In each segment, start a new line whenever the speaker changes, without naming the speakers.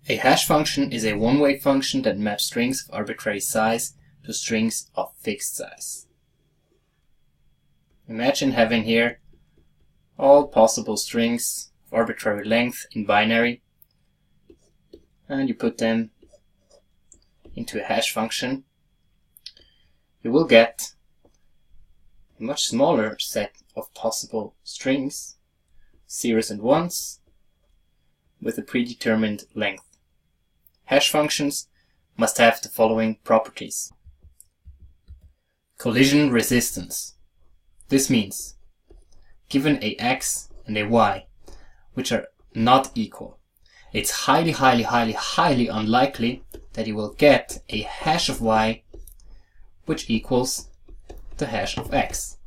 A hash function is a one-way function that maps strings of arbitrary size to strings of fixed size. Imagine having here all possible strings of arbitrary length in binary, and you put them into a hash function. You will get a much smaller set of possible strings, zeros and ones, with a predetermined length. Hash functions must have the following properties. Collision resistance. This means, given a x and a y, which are not equal, it's highly unlikely that you will get a hash of y which equals the hash of x.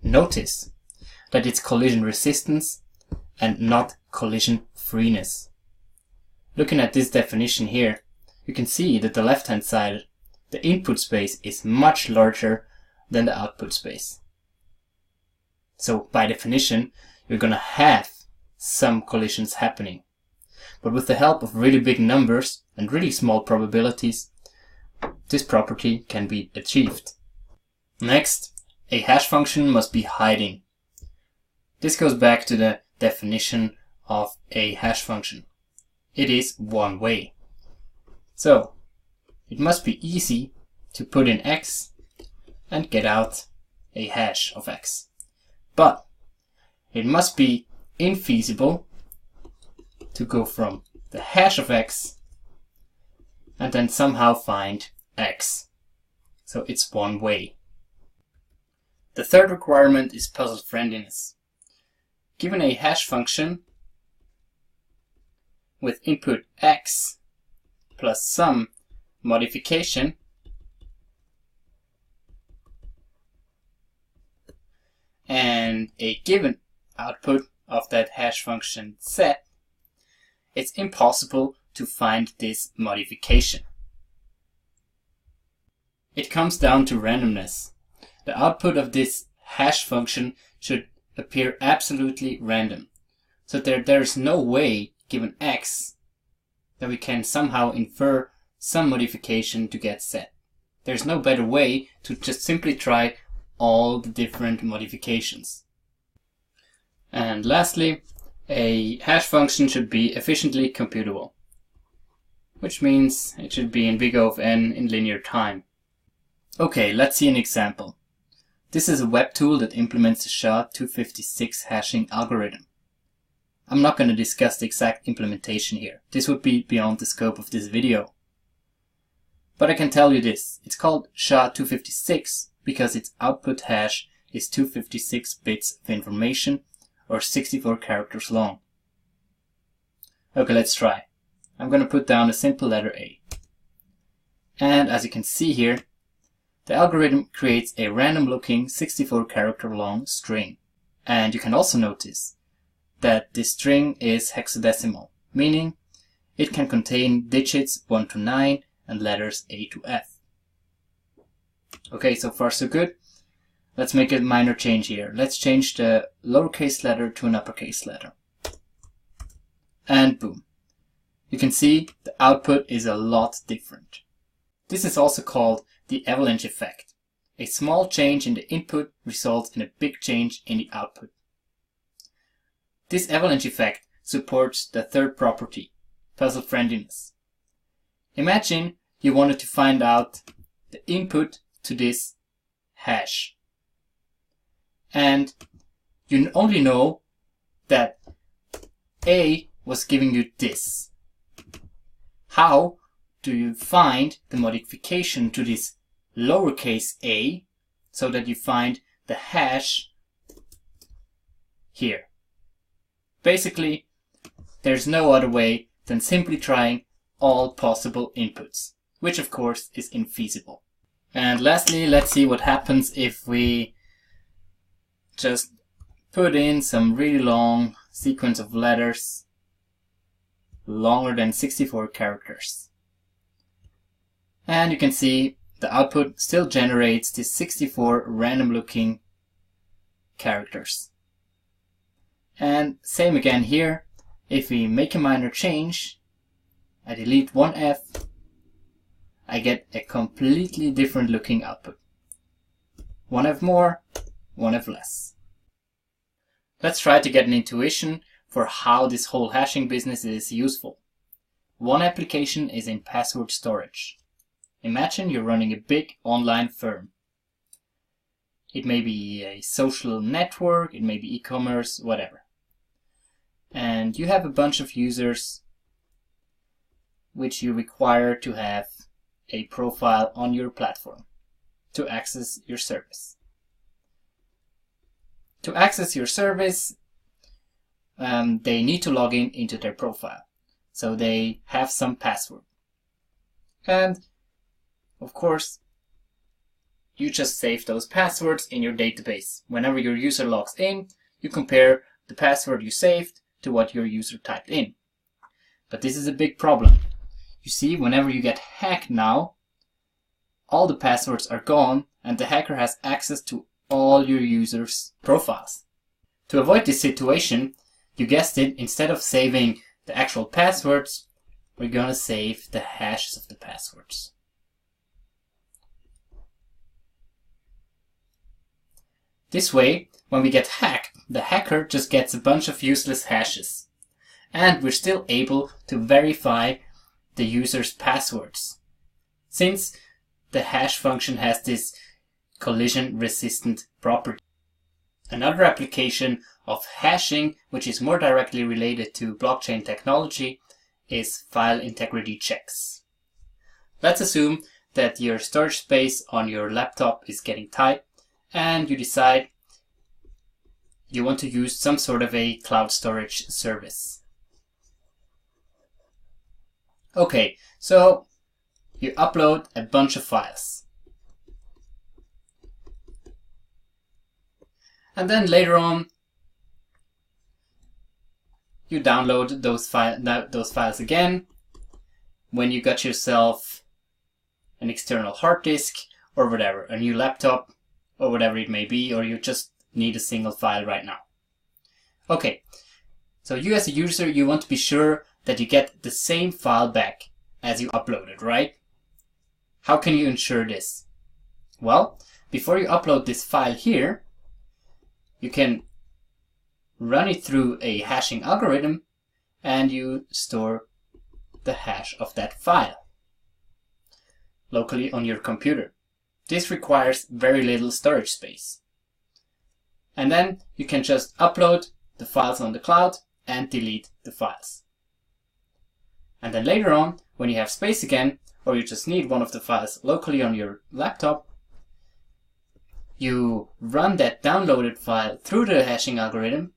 Notice that it's collision resistance and not collision freeness. Looking at this definition here, you can see that the left-hand side, the input space, is much larger than the output space. So by definition, you're going to have some collisions happening. But with the help of really big numbers and really small probabilities, this property can be achieved. Next, a hash function must be hiding. This goes back to the definition of a hash function. It is one way. So it must be easy to put in x and get out a hash of x. But it must be infeasible to go from the hash of x and then somehow find x. So it's one way. The third requirement is puzzle friendliness. Given a hash function with input x plus some modification, and a given output of that hash function set, it's impossible to find this modification. It comes down to randomness. The output of this hash function should appear absolutely random. So there is no way, given x, that we can somehow infer some modification to get set. There's no better way to just simply try all the different modifications. And lastly, a hash function should be efficiently computable, which means it should be in big O of n in linear time. Okay, let's see an example. This is a web tool that implements the SHA-256 hashing algorithm. I'm not going to discuss the exact implementation here. This would be beyond the scope of this video. But I can tell you this. It's called SHA-256 because its output hash is 256 bits of information, or 64 characters long. Okay, let's try. I'm going to put down a simple letter A. And as you can see here, the algorithm creates a random looking 64 character long string. And you can also notice that this string is hexadecimal, meaning it can contain digits 1 to 9 and letters A to F. Okay, so far so good. Let's make a minor change here. Let's change the lowercase letter to an uppercase letter. And boom. You can see the output is a lot different. This is also called the avalanche effect. A small change in the input results in a big change in the output. This avalanche effect supports the third property, puzzle friendliness. Imagine you wanted to find out the input to this hash. And you only know that A was giving you this. How do you find the modification to this lowercase a so that you find the hash here? Basically, there's no other way than simply trying all possible inputs, which of course is infeasible. And lastly, let's see what happens if we just put in some really long sequence of letters, longer than 64 characters. And you can see the output still generates these 64 random looking characters. And same again here, If we make a minor change, I delete one F, I get a completely different looking output. One F more, one F less. Let's try to get an intuition for how this whole hashing business is useful. One application is in password storage. Imagine you're running a big online firm. It may be a social network, it may be e-commerce, whatever. And you have a bunch of users which you require to have a profile on your platform to access your service. To access your service, they need to log in into their profile. So they have some password. And of course, you just save those passwords in your database. Whenever your user logs in, you compare the password you saved to what your user typed in. But this is a big problem. You see, whenever you get hacked now, all the passwords are gone and the hacker has access to all your users' profiles. To avoid this situation, you guessed it, instead of saving the actual passwords, we're gonna save the hashes of the passwords. This way, when we get hacked, the hacker just gets a bunch of useless hashes. And we're still able to verify the user's passwords, since the hash function has this collision-resistant property. Another application of hashing, which is more directly related to blockchain technology, is file integrity checks. Let's assume that your storage space on your laptop is getting tight and you decide you want to use some sort of a cloud storage service. Okay, so you upload a bunch of files. And then later on, you download those files again when you got yourself an external hard disk or whatever, a new laptop or whatever it may be, or you just need a single file right now. Okay, so you as a user, you want to be sure that you get the same file back as you uploaded, right? How can you ensure this? Well, before you upload this file here, you can run it through a hashing algorithm and you store the hash of that file locally on your computer. This requires very little storage space. And then you can just upload the files on the cloud and delete the files. And then later on, when you have space again, or you just need one of the files locally on your laptop, you run that downloaded file through the hashing algorithm,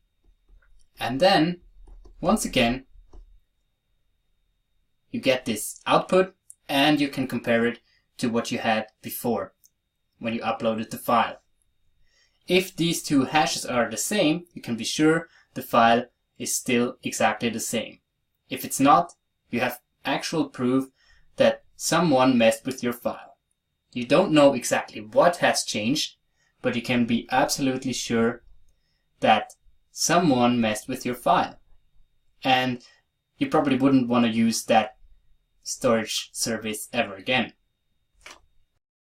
and then, once again, you get this output and you can compare it to what you had before when you uploaded the file. If these two hashes are the same, you can be sure the file is still exactly the same. If it's not, you have actual proof that someone messed with your file. You don't know exactly what has changed, but you can be absolutely sure that someone messed with your file. And you probably wouldn't want to use that storage service ever again.